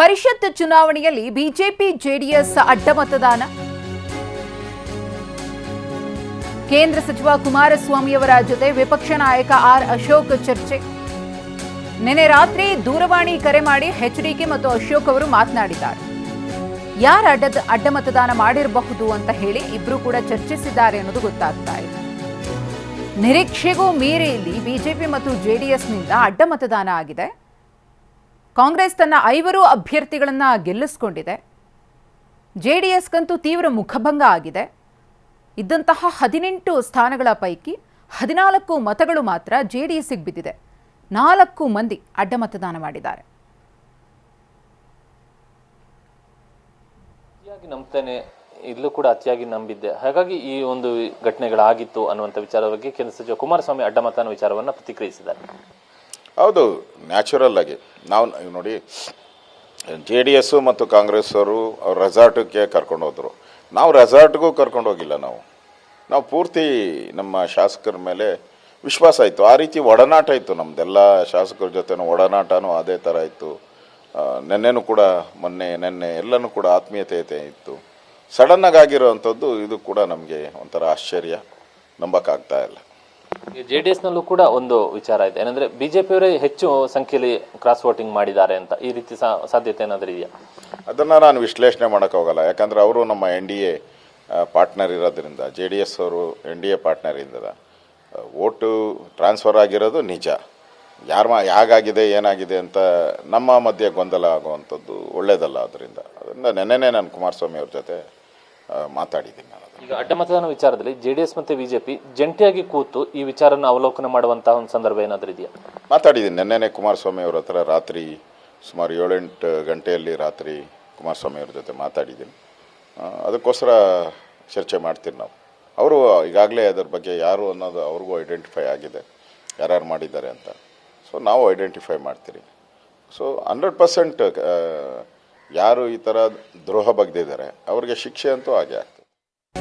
ಪರಿಷತ್ ಚುನಾವಣೆಯಲ್ಲಿ BJP JDS ಅಡ್ಡಮತದಾನ. ಕೇಂದ್ರ ಸಚಿವ ಕುಮಾರಸ್ವಾಮಿ ಅವರ ಜೊತೆ ವಿಪಕ್ಷ ನಾಯಕ ಆರ್ ಅಶೋಕ್ ಚರ್ಚೆ. ನಿನ್ನೆ ರಾತ್ರಿ ದೂರವಾಣಿ ಕರೆ ಮಾಡಿ ಎಚ್ಡಿಕೆ ಮತ್ತು ಅಶೋಕ್ ಅವರು ಮಾತನಾಡಿದ್ದಾರೆ. ಯಾರು ಅಡ್ಡಮತದಾನ ಮಾಡಿರಬಹುದು ಅಂತ ಹೇಳಿ ಇಬ್ರು ಕೂಡ ಚರ್ಚಿಸಿದ್ದಾರೆ ಅನ್ನೋದು ಗೊತ್ತಾಗ್ತಾ ಇದೆ. ನಿರೀಕ್ಷೆಗೂ ಮೀರಿ ಇಲ್ಲಿ ಬಿಜೆಪಿ ಮತ್ತು ಜೆಡಿಎಸ್ನಿಂದ ಅಡ್ಡಮತದಾನ ಆಗಿದೆ. ಕಾಂಗ್ರೆಸ್ ತನ್ನ 5 ಅಭ್ಯರ್ಥಿಗಳನ್ನು ಗೆಲ್ಲಿಸಿಕೊಂಡಿದೆ. ಜೆಡಿಎಸ್ಗಂತೂ ತೀವ್ರ ಮುಖಭಂಗ ಆಗಿದೆ. ಇದ್ದಂತಹ 18 ಸ್ಥಾನಗಳ ಪೈಕಿ 14 ಮತಗಳು ಮಾತ್ರ ಜೆಡಿಎಸ್ಗೆ ಬಿದ್ದಿದೆ. 4 ಮಂದಿ ಅಡ್ಡಮತದಾನ ಮಾಡಿದ್ದಾರೆ. ನಂಬ್ತೇನೆ, ಇಲ್ಲೂ ಕೂಡ ಅತಿಯಾಗಿ ನಂಬಿದ್ದೆ, ಹಾಗಾಗಿ ಈ ಒಂದು ಘಟನೆಗಳಾಗಿತ್ತು ಅನ್ನುವಂಥ ವಿಚಾರದ ಬಗ್ಗೆ ಕೇಂದ್ರ ಸಚಿವ ಕುಮಾರಸ್ವಾಮಿ ಅಡ್ಡಮತದಾನ ವಿಚಾರವನ್ನು ಪ್ರತಿಕ್ರಿಯಿಸಿದ್ದಾರೆ. ಹೌದು, ನ್ಯಾಚುರಲ್ ಆಗಿ ನಾವು ನೋಡಿ, ಜೆ ಡಿ ಎಸ್ಸು ಮತ್ತು ಕಾಂಗ್ರೆಸ್ ಅವರು ರೆಸಾರ್ಟ್ಗೆ ಕರ್ಕೊಂಡು ಹೋದರು. ನಾವು ರೆಸಾರ್ಟ್ಗೂ ಕರ್ಕೊಂಡು ಹೋಗಿಲ್ಲ. ನಾವು ಪೂರ್ತಿ ನಮ್ಮ ಶಾಸಕರ ಮೇಲೆ ವಿಶ್ವಾಸ ಇತ್ತು. ಆ ರೀತಿ ಒಡನಾಟ ಇತ್ತು ನಮ್ಮದೆಲ್ಲ ಶಾಸಕರ ಜೊತೆನೂ ಒಡನಾಟನೂ ಅದೇ ಥರ ಇತ್ತು. ನೆನ್ನೆನೂ ಕೂಡ ನೆನ್ನೆ ಎಲ್ಲನೂ ಕೂಡ ಆತ್ಮೀಯತೆ ಇತ್ತು. ಸಡನ್ನಾಗಿ ಆಗಿರೋವಂಥದ್ದು ಇದು ಕೂಡ ನಮಗೆ ಒಂಥರ ಆಶ್ಚರ್ಯ, ನಂಬಕ್ಕಾಗ್ತಾ ಇಲ್ಲ. ಜೆಡಿಎಸ್ನಲ್ಲೂ ಕೂಡ ಒಂದು ವಿಚಾರ ಇದೆ, ಏನಂದ್ರೆ ಬಿಜೆಪಿಯವರೇ ಹೆಚ್ಚು ಸಂಖ್ಯೆಯಲ್ಲಿ ಕ್ರಾಸ್ ವೋಟಿಂಗ್ ಮಾಡಿದ್ದಾರೆ ಅಂತ. ಈ ರೀತಿ ಸಾಧ್ಯತೆ ಏನಾದರೂ ಇದೆಯಾ? ಅದನ್ನು ನಾನು ವಿಶ್ಲೇಷಣೆ ಮಾಡೋಕ್ಕಾಗಲ್ಲ. ಯಾಕಂದರೆ ಅವರು ನಮ್ಮ NDA ಪಾರ್ಟ್ನರ್ ಇರೋದ್ರಿಂದ, JDS ಅವರು NDA ಪಾರ್ಟ್ನರ್ ಇದ್ದದ ವೋಟು ಟ್ರಾನ್ಸ್ಫರ್ ಆಗಿರೋದು ನಿಜ. ಹೇಗಾಗಿದೆ ಏನಾಗಿದೆ ಅಂತ ನಮ್ಮ ಮಧ್ಯೆ ಗೊಂದಲ ಆಗುವಂಥದ್ದು ಒಳ್ಳೆಯದಲ್ಲ. ಅದರಿಂದ ನೆನ್ನೆನೇ ನಾನು ಕುಮಾರಸ್ವಾಮಿ ಅವ್ರ ಜೊತೆ ಮಾತಾಡಿದ್ದೀನಿ. ಈಗ ಅಡ್ಡಮತದಾನ ವಿಚಾರದಲ್ಲಿ ಜೆಡಿಎಸ್ ಮತ್ತು ಬಿಜೆಪಿ ಜಂಟಿಯಾಗಿ ಕೂತು ಈ ವಿಚಾರನ ಅವಲೋಕನ ಮಾಡುವಂತಹ ಒಂದು ಸಂದರ್ಭ ಏನಾದರೂ ಇದೆಯಾ? ಮಾತಾಡಿದ್ದೀನಿ ನೆನ್ನೆನೇ ಕುಮಾರಸ್ವಾಮಿ ಅವ್ರ ಹತ್ರ. ರಾತ್ರಿ ಸುಮಾರು 7-8 ಗಂಟೆಯಲ್ಲಿ ರಾತ್ರಿ ಕುಮಾರಸ್ವಾಮಿ ಅವ್ರ ಜೊತೆ ಮಾತಾಡಿದ್ದೀನಿ. ಅದಕ್ಕೋಸ್ಕರ ಚರ್ಚೆ ಮಾಡ್ತೀವಿ ನಾವು. ಅವರು ಈಗಾಗಲೇ ಅದರ ಬಗ್ಗೆ ಯಾರು ಅನ್ನೋದು ಅವ್ರಿಗೂ ಐಡೆಂಟಿಫೈ ಆಗಿದೆ, ಯಾರ್ಯಾರು ಮಾಡಿದ್ದಾರೆ ಅಂತ. ಸೊ ನಾವು ಐಡೆಂಟಿಫೈ ಮಾಡ್ತೀರಿ. ಸೊ 100% ಯಾರು ಈ ಥರ ದ್ರೋಹ ಬಗ್ದಿದ್ದಾರೆ ಅವ್ರಿಗೆ ಶಿಕ್ಷೆ ಅಂತೂ ಆಗೇ ಆಗ್ತದೆ.